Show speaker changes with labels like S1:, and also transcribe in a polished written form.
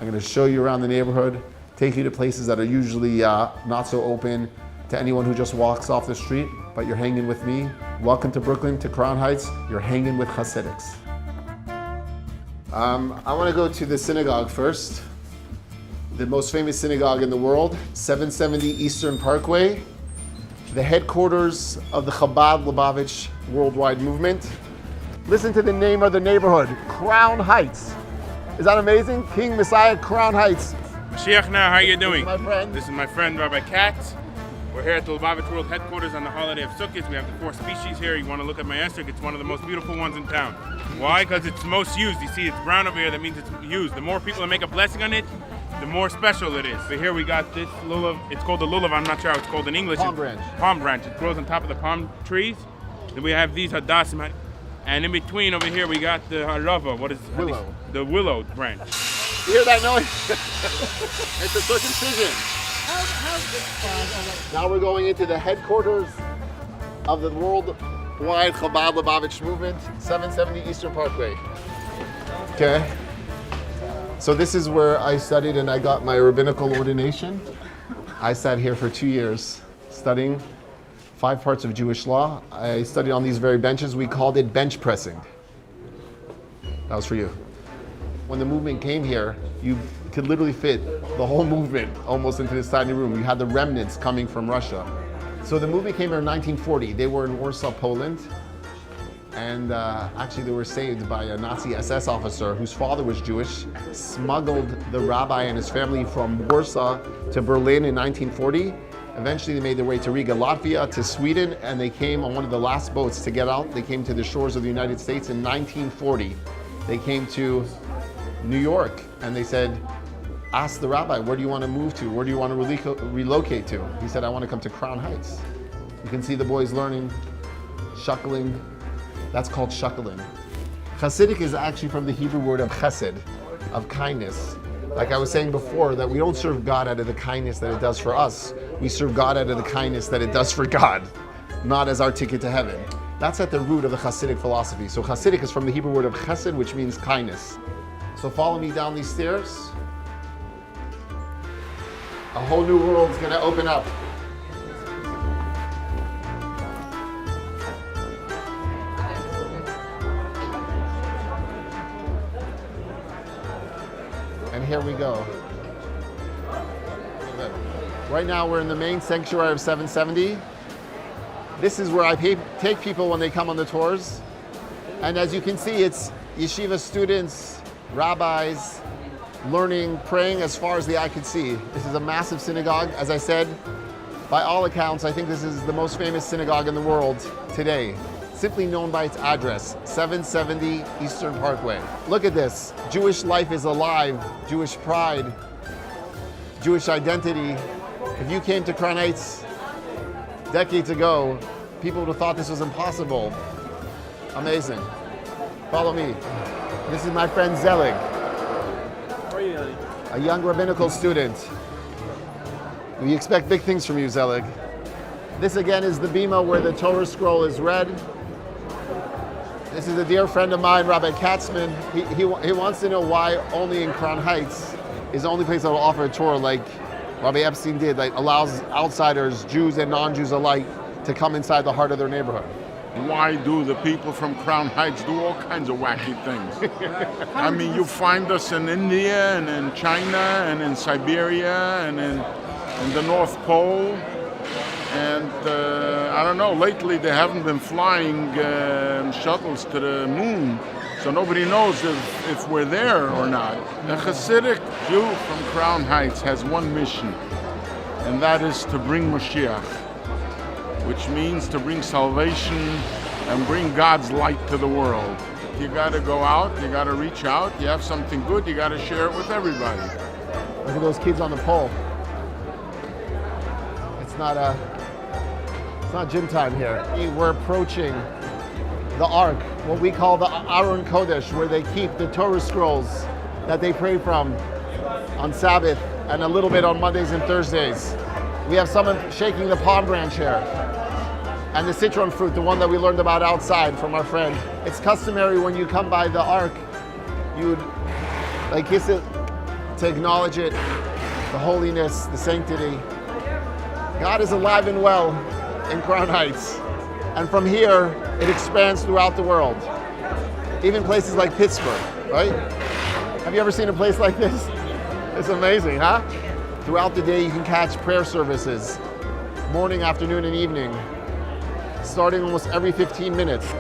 S1: I'm going to show you around the neighborhood, take you to places that are usually not so open to anyone who just walks off the street, but you're hanging with me. Welcome to Brooklyn, to Crown Heights. You're hanging with Hasidics. I want to go to the synagogue first. The most famous synagogue in the world, 770 Eastern Parkway, the headquarters of the Chabad Lubavitch worldwide movement. Listen to the name of the neighborhood, Crown Heights. Is that amazing? King Messiah, Crown Heights.
S2: Mashiach now, how are you doing?
S1: This is my friend.
S2: This is my friend Rabbi Katz. We're here at the Lubavitch World Headquarters on the holiday of Sukkot. We have the 4 species here. You want to look at my esrog, it's one of the most beautiful ones in town. Why? Because it's most used. You see it's brown over here, that means it's used. The more people that make a blessing on it, the more special it is. So here we got this lulav. It's called a lulav. I'm not sure how it's called in English.
S1: Palm branch.
S2: Palm branch. It grows on top of the palm trees. Then we have these hadassim. And in between over here we got the harava. What is
S1: willow?
S2: The willow branch.
S1: You hear that noise? It's a circumcision. Now we're going into the headquarters of the worldwide Chabad Lubavitch movement, 770 Eastern Parkway. Okay. So this is where I studied and I got my rabbinical ordination. I sat here for 2 years studying 5 parts of Jewish law. I studied on these very benches. We called it bench pressing. That was for you. When the movement came here, you could literally fit the whole movement almost into this tiny room. You had the remnants coming from Russia. So the movement came here in 1940. They were in Warsaw, Poland. And actually they were saved by a Nazi SS officer whose father was Jewish, smuggled the rabbi and his family from Warsaw to Berlin in 1940. Eventually they made their way to Riga, Latvia, to Sweden, and they came on one of the last boats to get out. They came to the shores of the United States in 1940. They came to New York and they said, ask the rabbi, where do you want to move to? Where do you want to relocate to? He said, I want to come to Crown Heights. You can see the boys learning, shuckling. That's called shuckling. Hasidic is actually from the Hebrew word of chesed, of kindness. Like I was saying before, that we don't serve God out of the kindness that it does for us. We serve God out of the kindness that it does for God, not as our ticket to heaven. That's at the root of the Hasidic philosophy. So Hasidic is from the Hebrew word of chesed, which means kindness. So follow me down these stairs. A whole new world is going to open up. And here we go. Right now we're in the main sanctuary of 770. This is where I take people when they come on the tours. And as you can see, it's yeshiva students, rabbis, learning, praying as far as the eye could see. This is a massive synagogue. As I said, by all accounts, I think this is the most famous synagogue in the world today. Simply known by its address, 770 Eastern Parkway. Look at this. Jewish life is alive. Jewish pride, Jewish identity. If you came to Crown Heights decades ago, people would have thought this was impossible. Amazing. Follow me. This is my friend Zelig.
S3: How are you, Eli?
S1: A young rabbinical student. We expect big things from you, Zelig. This again is the bima where the Torah scroll is read. This is a dear friend of mine, Rabbi Katzman. He wants to know why only in Crown Heights is the only place that will offer a Torah like Rabbi Epstein did, like allows outsiders, Jews and non-Jews alike, to come inside the heart of their neighborhood.
S4: Why do the people from Crown Heights do all kinds of wacky things? I mean, you find us in India and in China and in Siberia and in the North Pole. And I don't know, lately they haven't been flying shuttles to the moon, so nobody knows if we're there or not. A Hasidic Jew from Crown Heights has one mission, and that is to bring Mashiach, which means to bring salvation and bring God's light to the world. You gotta go out, you gotta reach out, you have something good, you gotta share it with everybody.
S1: Look at those kids on the pole. It's not gym time here. We're approaching the Ark, what we call the Aron Kodesh, where they keep the Torah scrolls that they pray from on Sabbath and a little bit on Mondays and Thursdays. We have someone shaking the palm branch here. And the citron fruit, the one that we learned about outside from our friend. It's customary when you come by the Ark, you'd like kiss it to acknowledge it, the holiness, the sanctity. God is alive and well in Crown Heights. And from here, it expands throughout the world. Even places like Pittsburgh, right? Have you ever seen a place like this? It's amazing, huh? Throughout the day, you can catch prayer services, morning, afternoon, and evening, starting almost every 15 minutes.